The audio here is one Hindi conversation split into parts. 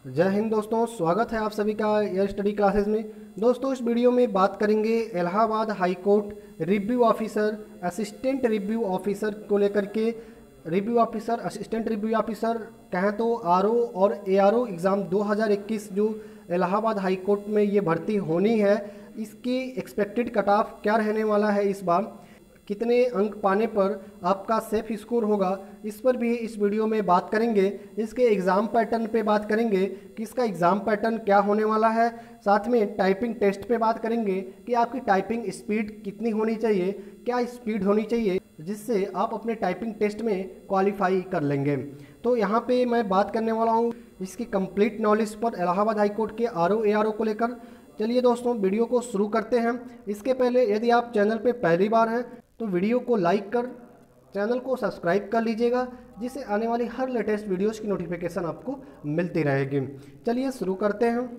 जय हिंद दोस्तों, स्वागत है आप सभी का एयर स्टडी क्लासेस में। दोस्तों, इस वीडियो में बात करेंगे Allahabad high court review officer, assistant review officer को लेकर के। Review officer, assistant review officer कहें तो आरओ और एआरओ एग्ज़ाम 2021 जो इलाहाबाद हाई कोर्ट में ये भर्ती होनी है, इसकी एक्सपेक्टेड कट ऑफ क्या रहने वाला है, इस बार कितने अंक पाने पर आपका सेफ स्कोर होगा, इस पर भी इस वीडियो में बात करेंगे। इसके एग्ज़ाम पैटर्न पे बात करेंगे कि इसका एग्ज़ाम पैटर्न क्या होने वाला है। साथ में टाइपिंग टेस्ट पे बात करेंगे कि आपकी टाइपिंग स्पीड कितनी होनी चाहिए, क्या स्पीड होनी चाहिए जिससे आप अपने टाइपिंग टेस्ट में क्वालिफाई कर लेंगे। तो यहाँ पे मैं बात करने वाला हूँ इसकी कंप्लीट नॉलेज पर इलाहाबाद हाई कोर्ट के आरओ एआरओ को लेकर। चलिए दोस्तों, वीडियो को शुरू करते हैं। इसके पहले यदि आप चैनल पे पहली बार हैं तो वीडियो को लाइक कर चैनल को सब्सक्राइब कर लीजिएगा, जिससे आने वाली हर लेटेस्ट वीडियोस की नोटिफिकेशन आपको मिलती रहेगी। चलिए शुरू करते हैं।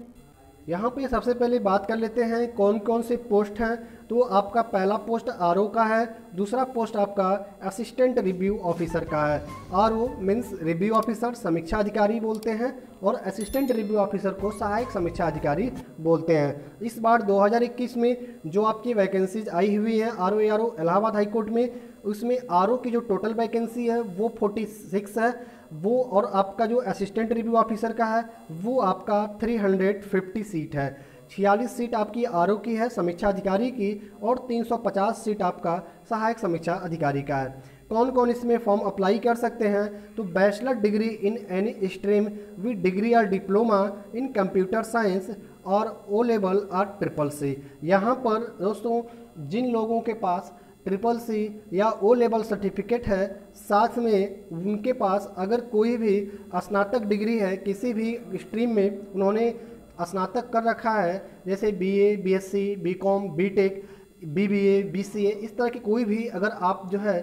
यहाँ पे सबसे पहले बात कर लेते हैं कौन कौन से पोस्ट हैं। तो आपका पहला पोस्ट आरओ का है, दूसरा पोस्ट आपका असिस्टेंट रिव्यू ऑफिसर का है। आरओ मीन्स रिव्यू ऑफिसर, समीक्षा अधिकारी बोलते हैं, और असिस्टेंट रिव्यू ऑफिसर को सहायक समीक्षा अधिकारी बोलते हैं। इस बार 2021 में जो आपकी वैकेंसीज आई हुई हैं RO ARO Allahabad high court में, उसमें आरओ की जो टोटल वैकेंसी है वो 46 है, वो और आपका जो असिस्टेंट रिव्यू ऑफिसर का है वो आपका 350 सीट है। 46 सीट आपकी आरओ की है समीक्षा अधिकारी की, और 350 सीट आपका सहायक समीक्षा अधिकारी का है। कौन कौन इसमें फॉर्म अप्लाई कर सकते हैं? तो bachelor degree in any stream with degree और डिप्लोमा इन कंप्यूटर साइंस और ओ लेवल और ट्रिपल सी। यहाँ पर दोस्तों जिन लोगों के पास ट्रिपल सी या ओ लेवल सर्टिफिकेट है, साथ में उनके पास अगर कोई भी स्नातक डिग्री है किसी भी स्ट्रीम में, उन्होंने स्नातक कर रखा है, जैसे BA, BSc, BCom, BTech, BBA, BCA, इस तरह की कोई भी अगर आप जो है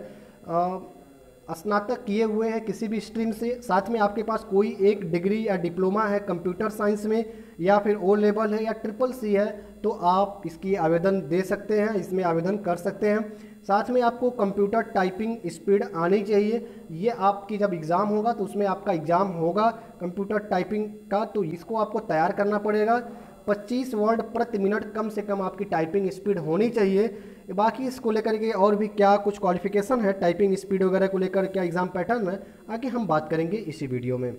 स्नातक किए हुए हैं किसी भी स्ट्रीम से, साथ में आपके पास कोई एक डिग्री या डिप्लोमा है कंप्यूटर साइंस में, या फिर ओ लेवल है या ट्रिपल सी है, तो आप इसकी आवेदन दे सकते हैं, इसमें आवेदन कर सकते हैं। साथ में आपको कंप्यूटर टाइपिंग स्पीड आनी चाहिए। ये आपकी जब एग्ज़ाम होगा तो उसमें आपका एग्ज़ाम होगा कंप्यूटर टाइपिंग का, तो इसको आपको तैयार करना पड़ेगा। 25 वर्ड प्रति मिनट कम से कम आपकी टाइपिंग स्पीड होनी चाहिए। बाकी इसको लेकर के और भी क्या कुछ क्वालिफिकेशन है टाइपिंग स्पीड वगैरह को लेकर, क्या एग्ज़ाम पैटर्न है, आगे हम बात करेंगे इसी वीडियो में।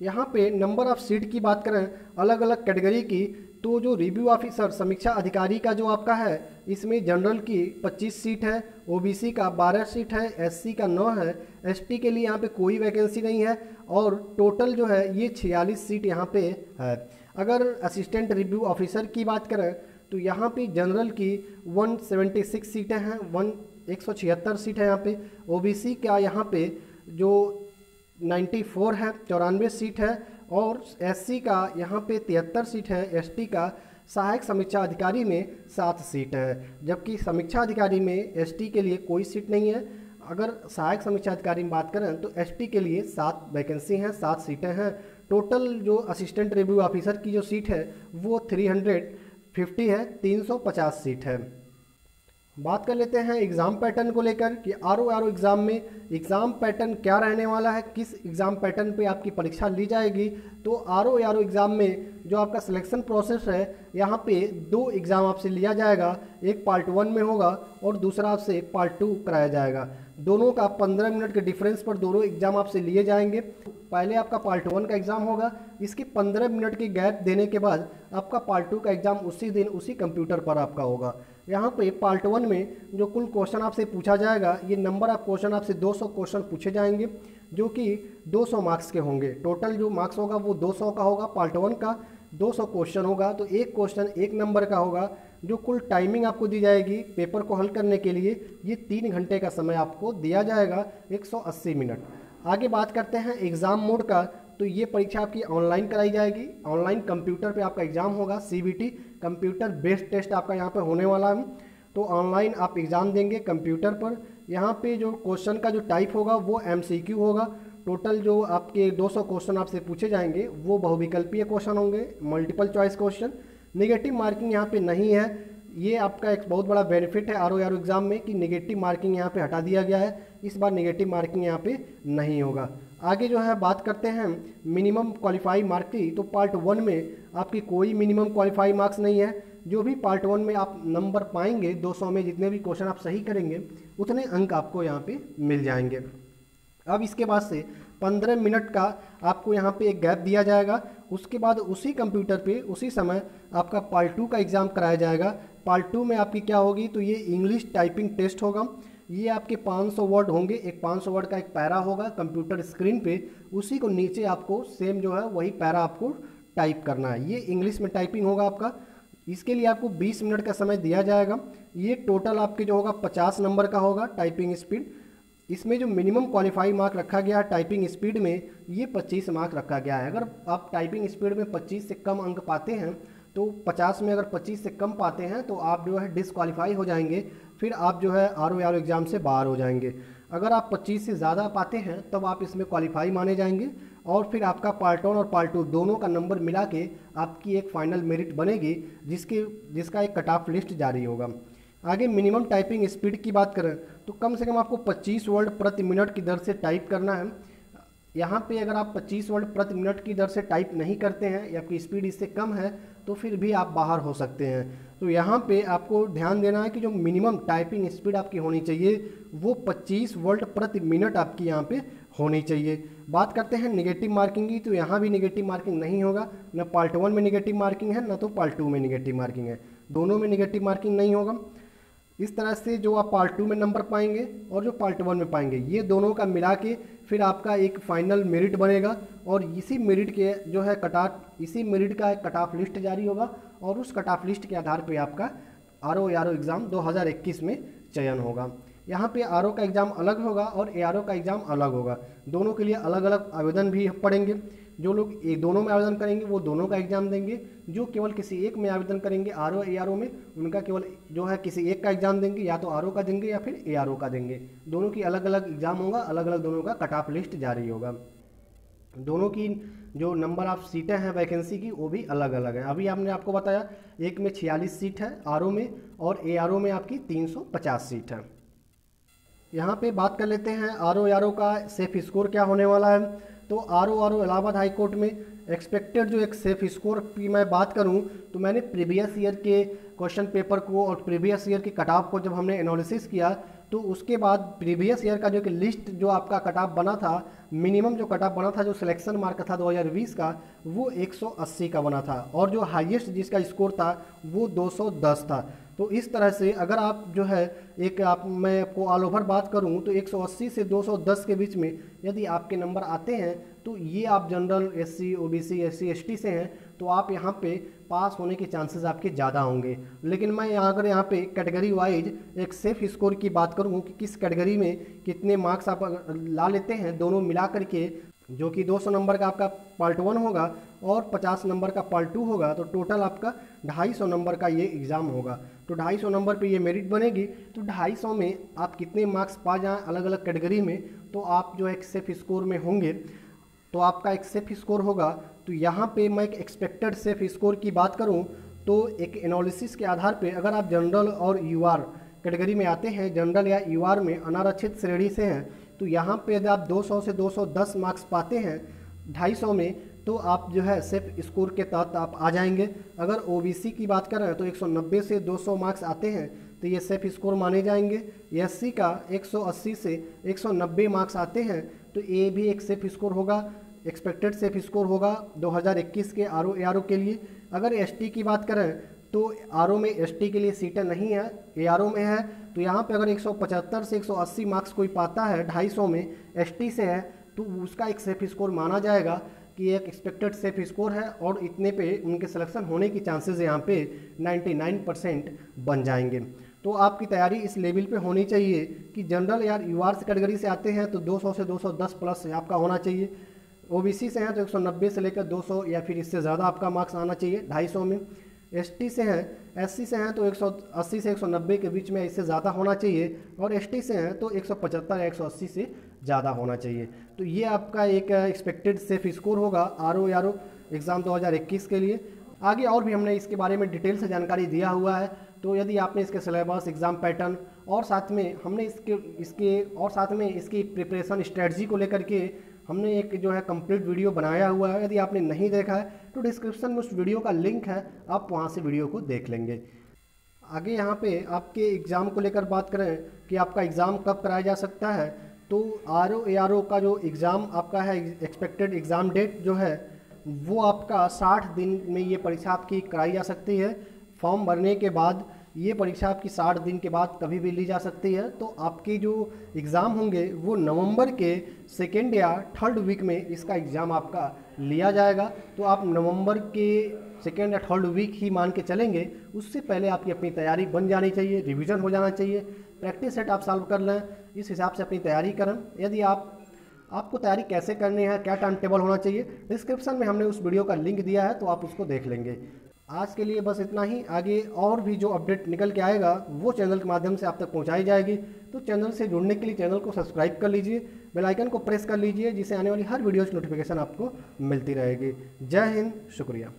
यहाँ पे नंबर ऑफ़ सीट की बात करें अलग अलग कैटेगरी की, तो जो रिव्यू ऑफिसर समीक्षा अधिकारी का जो आपका है, इसमें जनरल की 25 सीट है, ओबीसी का 12 सीट है, एससी का 9 है, एसटी के लिए यहाँ पे कोई वैकेंसी नहीं है, और टोटल जो है ये 46 सीट यहाँ पे है। अगर असिस्टेंट रिव्यू ऑफिसर की बात करें तो यहाँ पे जनरल की 176 सीटें हैं, 176 सीट है यहाँ पे। ओबीसी का यहाँ पे जो 94 है, 94 सीट है, और एससी का यहाँ पे 73 सीट है, एसटी का सहायक समीक्षा अधिकारी में 7 सीट है, जबकि समीक्षा अधिकारी में एसटी के लिए कोई सीट नहीं है। अगर सहायक समीक्षा अधिकारी में बात करें तो एसटी के लिए 7 वैकेंसी हैं, 7 सीटें हैं। टोटल जो असिस्टेंट रिव्यू ऑफिसर की जो सीट है वो 350 है, 350 सीट है। बात कर लेते हैं एग्ज़ाम पैटर्न को लेकर कि आरओ एग्ज़ाम में एग्ज़ाम पैटर्न क्या रहने वाला है, किस एग्ज़ाम पैटर्न पे आपकी परीक्षा ली जाएगी। तो आरओ एग्ज़ाम में जो आपका सिलेक्शन प्रोसेस है, यहाँ पे 2 एग्ज़ाम आपसे लिया जाएगा, एक पार्ट 1 में होगा और दूसरा आपसे पार्ट 2 कराया जाएगा। दोनों का 15 मिनट के डिफरेंस पर दोनों एग्ज़ाम आपसे लिए जाएंगे। पहले आपका पार्ट 1 का एग्ज़ाम होगा, इसके 15 मिनट की गैप देने के बाद आपका पार्ट 2 का एग्ज़ाम उसी दिन उसी कंप्यूटर पर आपका होगा। यहाँ पे पार्ट 1 में जो कुल क्वेश्चन आपसे पूछा जाएगा, ये नंबर ऑफ क्वेश्चन आपसे 200 क्वेश्चन पूछे जाएंगे, जो कि 200 मार्क्स के होंगे। टोटल जो मार्क्स होगा वो 200 का होगा। पार्ट 1 का 200 क्वेश्चन होगा, तो एक क्वेश्चन 1 नंबर का होगा। जो कुल टाइमिंग आपको दी जाएगी पेपर को हल करने के लिए, ये 3 घंटे का समय आपको दिया जाएगा, 180 मिनट। आगे बात करते हैं एग्ज़ाम मोड का, तो ये परीक्षा आपकी ऑनलाइन कराई जाएगी। ऑनलाइन कंप्यूटर पे आपका एग्ज़ाम होगा, सीबीटी कंप्यूटर बेस्ड टेस्ट आपका यहाँ पे होने वाला है। तो ऑनलाइन आप एग्ज़ाम देंगे कंप्यूटर पर। यहाँ पे जो क्वेश्चन का जो टाइप होगा वो एमसीक्यू होगा। टोटल जो आपके 200 क्वेश्चन आपसे पूछे जाएंगे वो बहुविकल्पीय क्वेश्चन होंगे, multiple choice question. Negative marking यहाँ पे नहीं है। ये आपका एक बहुत बड़ा बेनिफिट है आरओ एग्ज़ाम में कि नेगेटिव मार्किंग यहाँ पे हटा दिया गया है। इस बार नेगेटिव मार्किंग यहाँ पे नहीं होगा। आगे जो है बात करते हैं मिनिमम क्वालिफाई मार्क की। तो पार्ट 1 में आपकी कोई मिनिमम क्वालिफाई मार्क्स नहीं है। जो भी पार्ट 1 में आप नंबर पाएंगे 200 में जितने भी क्वेश्चन आप सही करेंगे उतने अंक आपको यहाँ पे मिल जाएंगे। अब इसके बाद से 15 मिनट का आपको यहाँ पे एक गैप दिया जाएगा। उसके बाद उसी कंप्यूटर पे उसी समय आपका पार्ट 2 का एग्ज़ाम कराया जाएगा। पार्ट 2 में आपकी क्या होगी, तो ये इंग्लिश टाइपिंग टेस्ट होगा। ये आपके 500 वर्ड होंगे, एक 500 वर्ड का एक पैरा होगा कंप्यूटर स्क्रीन पे, उसी को नीचे आपको सेम जो है वही पैरा आपको टाइप करना है। ये इंग्लिश में टाइपिंग होगा आपका। इसके लिए आपको 20 मिनट का समय दिया जाएगा। ये टोटल आपके जो होगा 50 नंबर का होगा टाइपिंग स्पीड। इसमें जो मिनिमम क्वालिफाई मार्क रखा गया है टाइपिंग स्पीड में, ये 25 मार्क रखा गया है। अगर आप टाइपिंग स्पीड में 25 से कम अंक पाते हैं तो 50 में अगर 25 से कम पाते हैं तो आप जो है डिसक्वालीफाई हो जाएंगे, फिर आप जो है आर एग्ज़ाम से बाहर हो जाएंगे। अगर आप 25 से ज़्यादा पाते हैं तब आप इसमें क्वालिफाई माने जाएंगे और फिर आपका पार्ट 1 और पार्ट 2 दोनों का नंबर मिला के आपकी एक फाइनल मेरिट बनेगी जिसका एक कट ऑफ लिस्ट जारी होगा। आगे मिनिमम टाइपिंग स्पीड की बात करें तो कम से कम आपको 25 वर्ड प्रति मिनट की दर से टाइप करना है। यहाँ पे अगर आप 25 वर्ड प्रति मिनट की दर से टाइप नहीं करते हैं या आपकी स्पीड इससे कम है तो फिर भी आप बाहर हो सकते हैं। तो यहाँ पे आपको ध्यान देना है कि जो मिनिमम टाइपिंग स्पीड आपकी होनी चाहिए वो 25 वर्ड प्रति मिनट आपकी यहाँ पे होनी चाहिए। बात करते हैं नेगेटिव मार्किंग की, तो यहाँ भी नेगेटिव मार्किंग नहीं होगा। न पार्ट 1 में नेगेटिव मार्किंग है, न तो पार्ट 2 में नेगेटिव मार्किंग है। दोनों में नेगेटिव मार्किंग नहीं होगा। इस तरह से जो आप पार्ट 2 में नंबर पाएंगे और जो पार्ट 1 में पाएंगे, ये दोनों का मिला के फिर आपका एक फाइनल मेरिट बनेगा और इसी मेरिट के जो है इसी मेरिट का एक कट ऑफ लिस्ट जारी होगा और उस कट ऑफ लिस्ट के आधार पे आपका आरओ एग्ज़ाम 2021 में चयन होगा। यहाँ पे आरओ का एग्ज़ाम अलग होगा और एआरओ का एग्ज़ाम अलग होगा। दोनों के लिए अलग अलग आवेदन भी पड़ेंगे। जो लोग दोनों में आवेदन करेंगे वो दोनों का एग्ज़ाम देंगे। जो केवल किसी एक में आवेदन करेंगे आरओ एआरओ में, उनका केवल जो है किसी एक का एग्ज़ाम देंगे, या तो आरओ का देंगे या फिर एआरओ का देंगे। दोनों की अलग अलग एग्ज़ाम होगा, अलग अलग दोनों का कट ऑफ लिस्ट जारी होगा। दोनों की जो नंबर ऑफ सीटें हैं वैकेंसी की वो भी अलग अलग है। अभी हमने आपको बताया एक में 46 सीट है आरओ में और एआरओ में आपकी 350 सीट है। यहाँ पे बात कर लेते हैं आरओ का सेफ स्कोर क्या होने वाला है। तो आरओ इलाहाबाद हाई कोर्ट में एक्सपेक्टेड जो एक सेफ स्कोर की मैं बात करूं तो मैंने प्रीवियस ईयर के क्वेश्चन पेपर को और प्रीवियस ईयर के कट ऑफ को जब हमने एनालिसिस किया तो उसके बाद प्रीवियस ईयर का जो कि लिस्ट जो आपका कट ऑफ बना था, मिनिमम जो कट ऑफ बना था, जो सिलेक्शन मार्क था 2020 का, वो 180 का बना था और जो हाईएस्ट जिसका स्कोर था वो 210 था। तो इस तरह से अगर आप जो है मैं आपको ऑल ओवर बात करूं तो 180 से 210 के बीच में यदि आपके नंबर आते हैं तो ये आप general, SC, OBC, SC, ST से हैं तो आप यहाँ पे पास होने के चांसेस आपके ज़्यादा होंगे। लेकिन मैं अगर यहाँ पे कैटेगरी वाइज एक सेफ स्कोर की बात करूँ कि किस कैटेगरी में कितने मार्क्स आप ला लेते हैं दोनों मिला करके, जो कि 200 नंबर का आपका पार्ट 1 होगा और 50 नंबर का पार्ट 2 होगा, तो टोटल आपका 250 नंबर का ये एग्ज़ाम होगा। तो 250 नंबर पे ये मेरिट बनेगी। तो 250 में आप कितने मार्क्स पा जाएँ अलग अलग कैटेगरी में, तो आप जो एक सेफ स्कोर में होंगे तो आपका एक सेफ स्कोर होगा। तो यहाँ पे मैं एक एक्सपेक्टेड सेफ स्कोर की बात करूँ तो एक एनालिसिस के आधार पे अगर आप जनरल और यूआर कैटेगरी में आते हैं, जनरल या यूआर में अनारक्षित श्रेणी से हैं, तो यहाँ पे यदि आप 200 से 210 मार्क्स पाते हैं 250 में तो आप जो है सेफ स्कोर के तहत आप आ जाएंगे। अगर ओबीसी की बात करें तो 190 से 200 मार्क्स आते हैं तो ये सेफ स्कोर माने जाएंगे। एससी का 180 से 190 मार्क्स आते हैं तो ये भी एक सेफ स्कोर होगा, एक्सपेक्टेड सेफ स्कोर होगा 2021 के आरओ के लिए। अगर एसटी की बात करें तो आरओ में एसटी के लिए सीटें नहीं है, एआरओ में है। तो यहाँ पे अगर 175 से 180 मार्क्स कोई पाता है 250 में, एसटी से है, तो उसका एक सेफ स्कोर माना जाएगा कि एक एक्सपेक्टेड सेफ स्कोर है और इतने पे उनके सिलेक्शन होने की चांसेस यहाँ पे 99% बन जाएंगे। तो आपकी तैयारी इस लेवल पे होनी चाहिए कि जनरल या यूआर कैटेगरी से आते हैं तो 200 से 210 प्लस आपका होना चाहिए। ओबीसी से हैं तो 190 से लेकर 200 या फिर इससे ज़्यादा आपका मार्क्स आना चाहिए 250 में। एसटी से हैं, एससी से हैं तो 180 से 190 के बीच में इससे ज़्यादा होना चाहिए और एसटी से हैं तो 175 या 180 से ज़्यादा होना चाहिए। तो ये आपका एक एक्सपेक्टेड सेफ स्कोर होगा आरओ एग्ज़ाम 2021 के लिए। आगे और भी हमने इसके बारे में डिटेल से जानकारी दिया हुआ है। तो यदि आपने इसके सिलेबस, एग्ज़ाम पैटर्न और साथ में हमने इसकी प्रिपरेशन स्ट्रेटजी को लेकर के हमने एक जो है कंप्लीट वीडियो बनाया हुआ है। यदि आपने नहीं देखा है तो डिस्क्रिप्शन में उस वीडियो का लिंक है, आप वहाँ से वीडियो को देख लेंगे। आगे यहाँ पे आपके एग्ज़ाम को लेकर बात करें कि आपका एग्ज़ाम कब कराया जा सकता है, तो RO का जो एग्ज़ाम आपका है, एक्सपेक्टेड एग्ज़ाम डेट जो है वो आपका 60 दिन में ये परीक्षा आपकी कराई जा सकती है। फॉर्म भरने के बाद ये परीक्षा आपकी 60 दिन के बाद कभी भी ली जा सकती है। तो आपके जो एग्ज़ाम होंगे वो नवंबर के 2nd या 3rd वीक में इसका एग्ज़ाम आपका लिया जाएगा। तो आप नवंबर के 2nd या 3rd वीक ही मान के चलेंगे, उससे पहले आपकी अपनी तैयारी बन जानी चाहिए, रिवीजन हो जाना चाहिए, प्रैक्टिस सेट आप सॉल्व कर लें, इस हिसाब से अपनी तैयारी करें। यदि आपको तैयारी कैसे करनी है, क्या टाइम टेबल होना चाहिए, डिस्क्रिप्शन में हमने उस वीडियो का लिंक दिया है, तो आप उसको देख लेंगे। आज के लिए बस इतना ही। आगे और भी जो अपडेट निकल के आएगा वो चैनल के माध्यम से आप तक पहुंचाई जाएगी। तो चैनल से जुड़ने के लिए चैनल को सब्सक्राइब कर लीजिए, बेल आइकन को प्रेस कर लीजिए, जिससे आने वाली हर वीडियो की नोटिफिकेशन आपको मिलती रहेगी। जय हिंद, शुक्रिया।